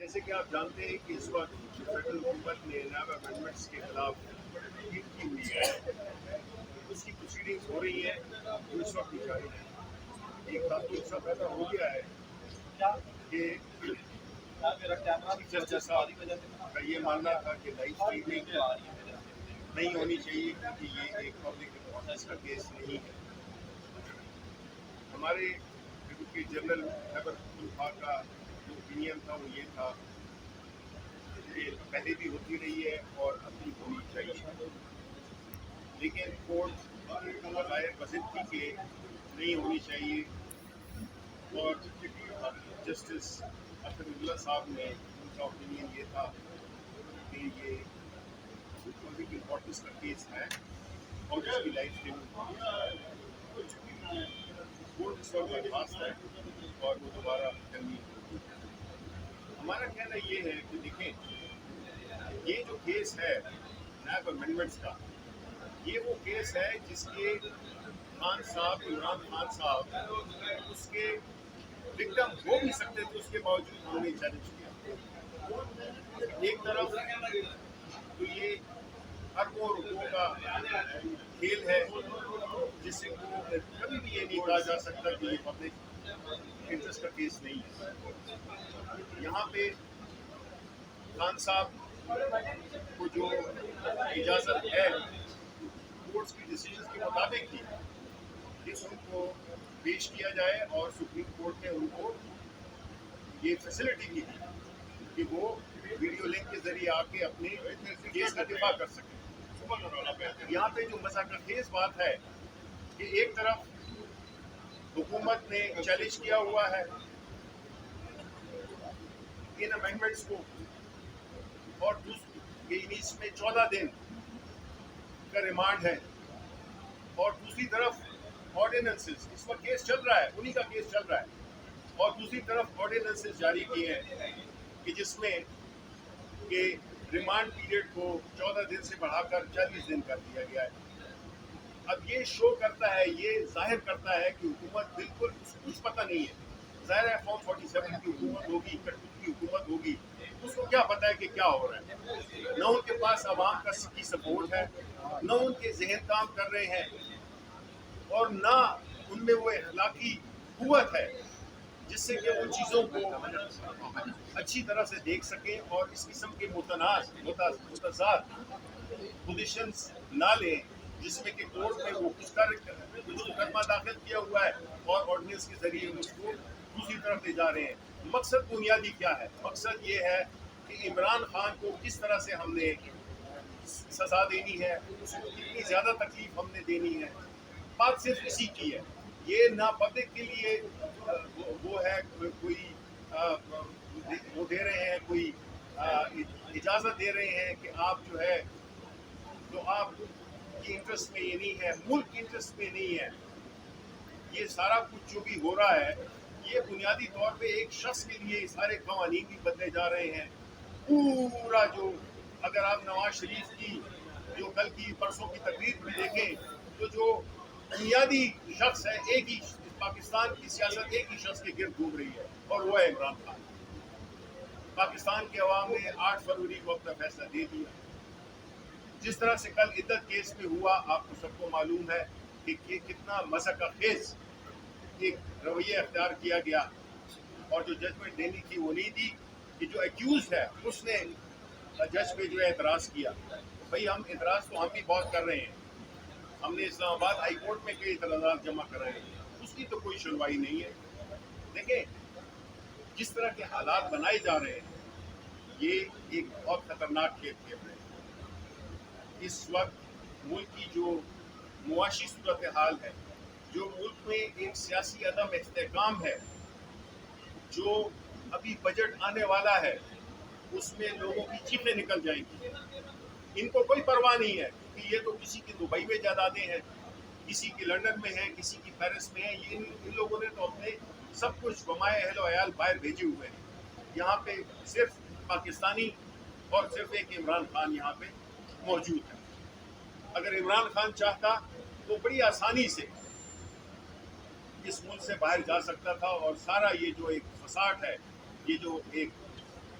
جیسے کہ آپ جانتے ہیں کہ اس وقت فیڈرل حکومت نے نائب امینڈمنٹس کے خلاف تحقیق کی ہوئی ہے، اس کی پروسیڈنگز ہو رہی ہیں جو اس وقت بھی جاری ہیں۔ ایک تعلق سا پیدا ہو گیا ہے کہ چیف جسٹس صاحب کا یہ ماننا تھا کہ لائف اسٹریمنگ نہیں ہونی چاہیے کیونکہ یہ ایک پبلک امپورٹنس کا کیس نہیں ہے۔ ہمارے ایڈوکیٹ جنرل خیبر پختونخوا کا جو اوپینین تھا وہ یہ تھا کہ پہلے بھی ہوتی رہی ہے اور اب بھی ہونی چاہیے، لیکن کورٹ بغیر بضدی کے نہیں ہونی چاہیے، اور جسٹس اختر اللہ صاحب نے ان کا اوپینین یہ تھا کہ یہ پبلک امپورٹنس کا کیس ہے اور اس کی لائف اسٹریمنگ ہو چکی ہے۔ کورٹ اس وقت برخاست ہے اور وہ دوبارہ کرنی ہوگی۔ ہمارا کہنا یہ ہے کہ دیکھیں، یہ جو کیس ہے نائب امینڈمنٹس کا، یہ وہ کیس ہے جس کے خان صاحب عمران خان صاحب اس کے وکٹم ہو بھی سکتے تھے، اس کے باوجود انہوں نے چیلنج کیا۔ ایک طرف تو یہ اربوں روپوں کا کھیل ہے جس سے کبھی بھی یہ نہیں کہا جا سکتا کہ یہ پبلک انٹرسٹ کا کیس نہیں ہے۔ یہاں پہ خان صاحب کو جو اجازت ہے کورٹس کی ڈیسیژن کے مطابق ہی کہ ان کو پیش کیا جائے، اور سپریم کورٹ نے ان کو یہ فیسلٹی بھی دی کہ وہ ویڈیو لنک کے ذریعے آ کے اپنے کیس کا دفاع کر سکیں۔ یہاں پہ جو مذاکرہ خیز بات ہے کہ ایک طرف حکومت نے چیلنج کیا ہوا ہے ان امینڈمنٹس کو، اور اس میں 14 دن کا ریمانڈ ہے، اور دوسری طرف آرڈیننسز، اس وقت کیس چل رہا ہے، انہی کا کیس چل رہا ہے، اور دوسری طرف آرڈیننسز جاری کیے ہیں کہ جس میں کہ ریمانڈ پیریڈ کو 14 دن سے بڑھا کر 40 دن کر دیا گیا ہے۔ اب یہ شو کرتا ہے، یہ ظاہر کرتا ہے کہ حکومت بالکل کچھ پتہ نہیں ہے۔ ظاہر ہے فارم 47 کی حکومت ہوگی، کٹوت کی حکومت ہوگی، اس کو کیا پتہ ہے کہ کیا ہو رہا ہے۔ نہ ان کے پاس عوام کی سپورٹ ہے، نہ ان کے ذہن کام کر رہے ہیں، اور نہ ان میں وہ اخلاقی قوت ہے جس سے کہ ان چیزوں کو اچھی طرح سے دیکھ سکیں اور اس قسم کے متضاد پوزیشنز نہ لیں جس میں کہ کورٹ میں وہ کچھ مقدمہ داخل کیا ہوا ہے اور آرڈیننس کے ذریعے اس کو دوسری طرف لے جا رہے ہیں۔ مقصد بنیادی کیا ہے؟ مقصد یہ ہے کہ عمران خان کو کس طرح سے ہم نے سزا دینی ہے، اس کو کتنی زیادہ تکلیف ہم نے دینی ہے، بات صرف اسی کی ہے۔ یہ نہ پبلک کے لیے وہ ہے کوئی وہ دے رہے ہیں، کوئی اجازت دے رہے ہیں کہ آپ جو ہے تو آپ کی انٹرسٹ میں یہ نہیں ہے، ملک کی انٹرسٹ میں نہیں ہے۔ یہ سارا کچھ جو بھی ہو رہا ہے یہ بنیادی طور پہ ایک شخص کے لیے سارے قوانین بھی بدلے جا رہے ہیں۔ پورا جو اگر آپ نواز شریف کی جو کل کی پرسوں کی تقریر میں دیکھیں تو جو بنیادی شخص ہے، ایک ہی پاکستان کی سیاست ایک ہی شخص کے گرد گھوم رہی ہے اور وہ ہے عمران خان۔ پاکستان کے عوام نے 8 فروری کو اپنا فیصلہ دے دیا۔ جس طرح سے کل عدت کیس میں ہوا، آپ کو سب کو معلوم ہے کہ کتنا مذاکرہ خیز ایک رویہ اختیار کیا گیا، اور جو ججمنٹ دینی تھی وہ نہیں دی کہ جو ایکیوزڈ ہے اس نے جج پہ جو ہے اعتراض کیا۔ بھئی ہم اعتراض تو ہم بھی بہت کر رہے ہیں، ہم نے اسلام آباد ہائی کورٹ میں کئی اعتراضات جمع کر رہے ہیں، اس کی تو کوئی سنوائی نہیں ہے۔ دیکھیں جس طرح کے حالات بنائے جا رہے ہیں یہ ایک بہت خطرناک کھیل کھیل رہے ہیں۔ اس وقت ملک کی جو معاشی صورتحال ہے، جو ملک میں ایک سیاسی عدم استحکام ہے، جو ابھی بجٹ آنے والا ہے اس میں لوگوں کی چیخیں نکل جائیں گی۔ ان کو کوئی پرواہ نہیں ہے کہ یہ تو کسی کی دبئی میں جائیدادیں ہیں، کسی کی لنڈن میں ہیں، کسی کی پیرس میں ہیں۔ یہ ان لوگوں نے تو اپنے سب کچھ بمائے اہل و عیال باہر بھیجے ہوئے ہیں۔ یہاں پہ صرف پاکستانی اور صرف ایک عمران خان یہاں پہ موجود ہے۔ اگر عمران خان چاہتا تو بڑی آسانی سے اس ملک سے باہر جا سکتا تھا، اور سارا یہ جو ایک فساد ہے، یہ جو ایک